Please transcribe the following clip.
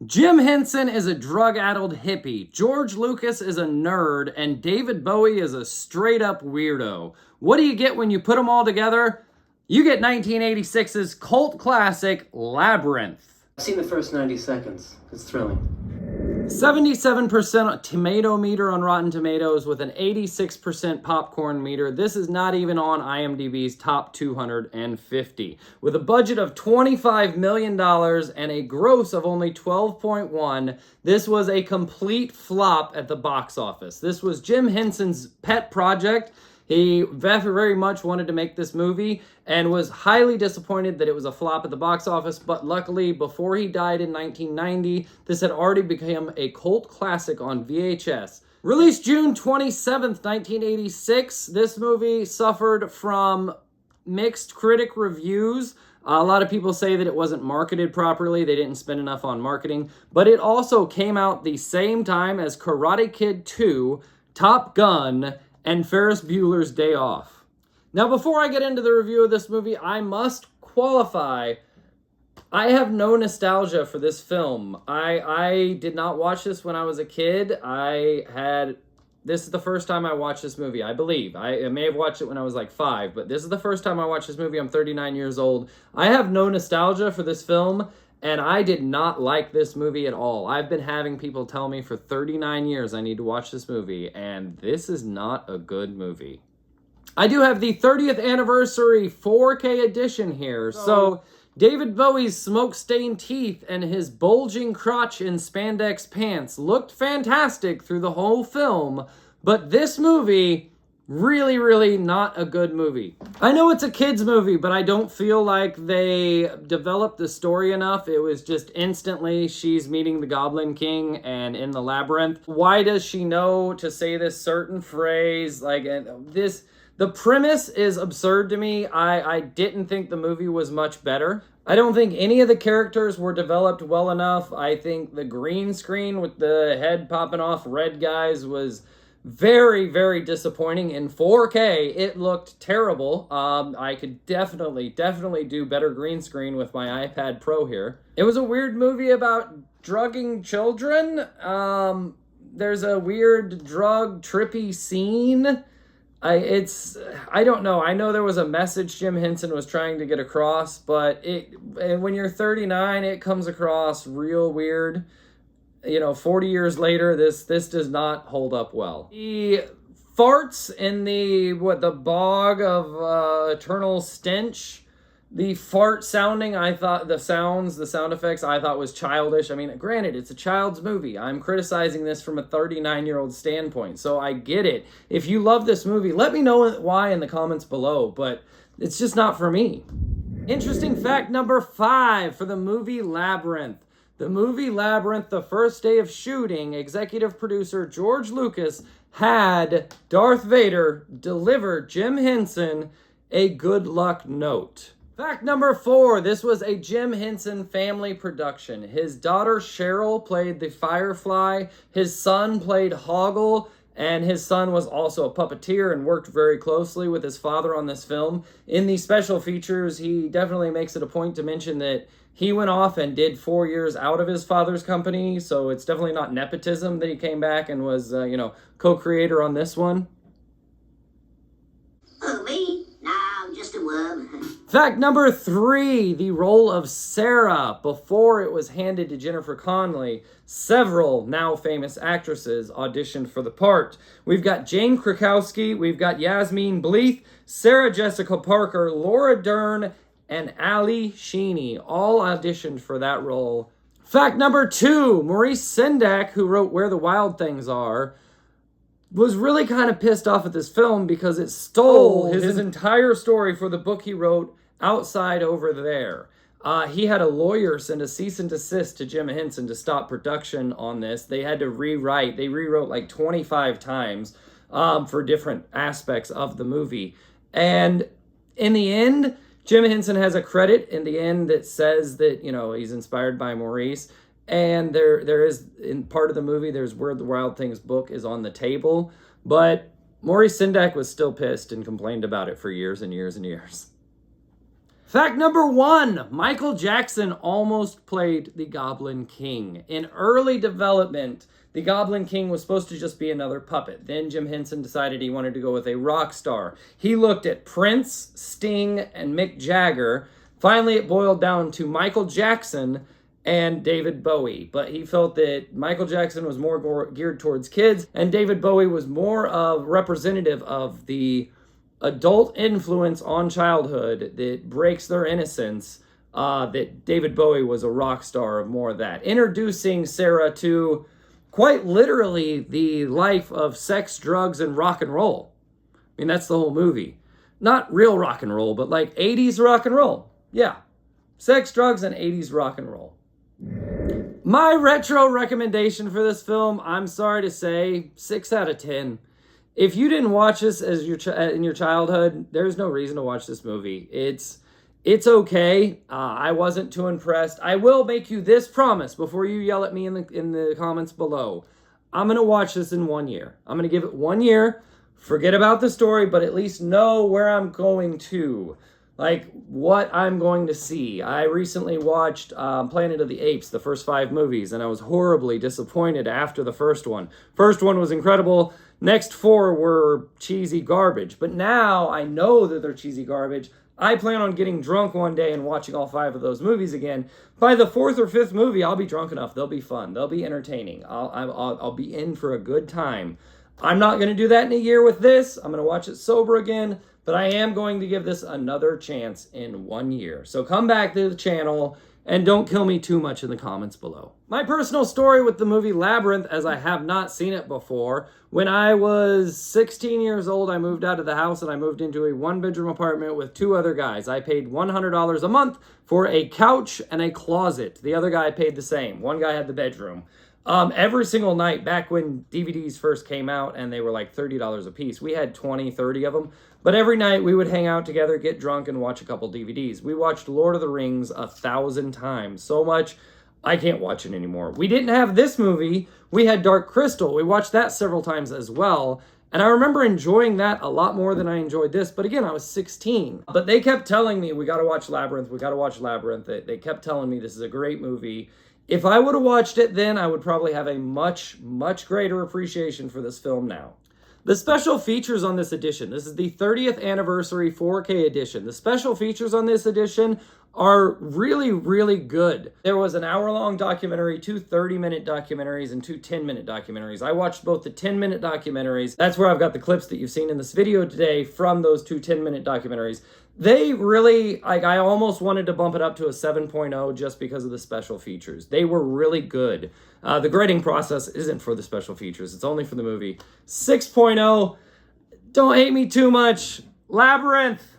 Jim Henson is a drug-addled hippie, George Lucas is a nerd, and David Bowie is a straight-up weirdo. What do you get when you put them all together? You get 1986's cult classic, Labyrinth. I've seen the first 90 seconds. It's thrilling. 77% tomato meter on Rotten Tomatoes with an 86% popcorn meter. This is not even on IMDb's top 250. With a budget of $25 million and a gross of only 12.1, this was a complete flop at the box office. This was Jim Henson's pet project. He very much wanted to make this movie and was highly disappointed that it was a flop at the box office, but luckily, before he died in 1990, this had already become a cult classic on VHS. Released June 27th, 1986, this movie suffered from mixed critic reviews. A lot of people say that it wasn't marketed properly, they didn't spend enough on marketing, but it also came out the same time as Karate Kid 2, Top Gun, and Ferris Bueller's Day Off. Now, before I get into the review of this movie, I must qualify, I have no nostalgia for this film. I did not watch this when I was a kid. This is the first time I watched this movie, I believe. I may have watched it when I was like 5, but this is the first time I watched this movie. I'm 39 years old. I have no nostalgia for this film, and I did not like this movie at all. I've been having people tell me for 39 years I need to watch this movie, and this is not a good movie. I do have the 30th anniversary 4K edition here. So David Bowie's smoke-stained teeth and his bulging crotch in spandex pants looked fantastic through the whole film, but this movie, really not a good movie. I know it's a kid's movie, but I don't feel like they developed the story enough. It was just instantly she's meeting the Goblin King and in the labyrinth. Why does she know to say this certain phrase? The premise is absurd to me. I didn't think the movie was much better. I don't think any of the characters were developed well enough. I think the green screen with the head popping off red guys was very disappointing. In 4K, it looked terrible. I could definitely do better green screen with my iPad Pro here. It was a weird movie about drugging children. There's a weird drug trippy scene. I don't know. I know there was a message Jim Henson was trying to get across, but when you're 39, it comes across real weird. 40 years later, this does not hold up well. The farts in the bog of eternal stench, the fart sounding, I thought the sound effects, I thought was childish. I mean, granted, it's a child's movie. I'm criticizing this from a 39-year-old standpoint, so I get it. If you love this movie, let me know why in the comments below, but it's just not for me. Interesting fact number 5 for the movie Labyrinth. The movie Labyrinth, the first day of shooting, executive producer George Lucas had Darth Vader deliver Jim Henson a good luck note. Fact number 4, this was a Jim Henson family production. His daughter Cheryl played the Firefly, his son played Hoggle, and his son was also a puppeteer and worked very closely with his father on this film. In the special features, he definitely makes it a point to mention that he went off and did 4 years out of his father's company, so it's definitely not nepotism that he came back and was, co-creator on this one. Oh, me? No, I'm just a worm. Fact number 3, the role of Sarah. Before it was handed to Jennifer Connelly, several now famous actresses auditioned for the part. We've got Jane Krakowski, we've got Yasmine Bleeth, Sarah Jessica Parker, Laura Dern, and Ali Sheedy all auditioned for that role. Fact number 2, Maurice Sendak, who wrote Where the Wild Things Are, was really kind of pissed off at this film because it stole his entire story for the book he wrote, Outside Over There. He had a lawyer send a cease and desist to Jim Henson to stop production on this. They had to rewrite. They rewrote like 25 times for different aspects of the movie. And in the end, Jim Henson has a credit in the end that says that, he's inspired by Maurice. And there is, in part of the movie, there's Where the Wild Things book is on the table. But Maurice Sendak was still pissed and complained about it for years and years and years. Fact number 1, Michael Jackson almost played the Goblin King. In early development, the Goblin King was supposed to just be another puppet. Then Jim Henson decided he wanted to go with a rock star. He looked at Prince, Sting, and Mick Jagger. Finally, it boiled down to Michael Jackson and David Bowie. But he felt that Michael Jackson was more geared towards kids, and David Bowie was more of representative of the adult influence on childhood that breaks their innocence, that David Bowie was a rock star of more of that. Introducing Sarah to quite literally the life of sex, drugs, and rock and roll. I mean, that's the whole movie. Not real rock and roll, but like 80s rock and roll. Yeah. Sex, drugs, and 80s rock and roll. My retro recommendation for this film, I'm sorry to say, 6 out of 10. If you didn't watch this as in your childhood, there's no reason to watch this movie. It's okay. I wasn't too impressed. I will make you this promise before you yell at me in the comments below. I'm going to watch this in 1 year. I'm going to give it 1 year. Forget about the story, but at least know where I'm going to. Like, what I'm going to see. I recently watched Planet of the Apes, the first 5 movies, and I was horribly disappointed after the first one. First one was incredible. Next 4 were cheesy garbage. But now I know that they're cheesy garbage. I plan on getting drunk one day and watching all 5 of those movies again. By the 4th or 5th movie, I'll be drunk enough. They'll be fun. They'll be entertaining. I'll be in for a good time. I'm not going to do that in a year with this. I'm going to watch it sober again. But I am going to give this another chance in 1 year. So come back to the channel and don't kill me too much in the comments below. My personal story with the movie Labyrinth, as I have not seen it before. When I was 16 years old, I moved out of the house and I moved into a 1-bedroom apartment with 2 other guys. I paid $100 a month for a couch and a closet. The other guy paid the same. One guy had the bedroom. Every single night, back when DVDs first came out and they were like $30 a piece, we had 20, 30 of them. But every night we would hang out together, get drunk, and watch a couple DVDs. We watched Lord of the Rings 1,000 times. So much, I can't watch it anymore. We didn't have this movie. We had Dark Crystal. We watched that several times as well. And I remember enjoying that a lot more than I enjoyed this. But again, I was 16. But they kept telling me, we got to watch Labyrinth. We got to watch Labyrinth. They kept telling me this is a great movie. If I would have watched it then, I would probably have a much, much greater appreciation for this film now. The special features on this edition, this is the 30th anniversary 4K edition. The special features on this edition are really, really good. There was an hour-long documentary, 2 30-minute documentaries, and 2 10-minute documentaries. I watched both the 10-minute documentaries. That's where I've got the clips that you've seen in this video today from those 2 10-minute documentaries. They really, I almost wanted to bump it up to a 7.0 just because of the special features. They were really good. The grading process isn't for the special features. It's only for the movie. 6.0, don't hate me too much. Labyrinth.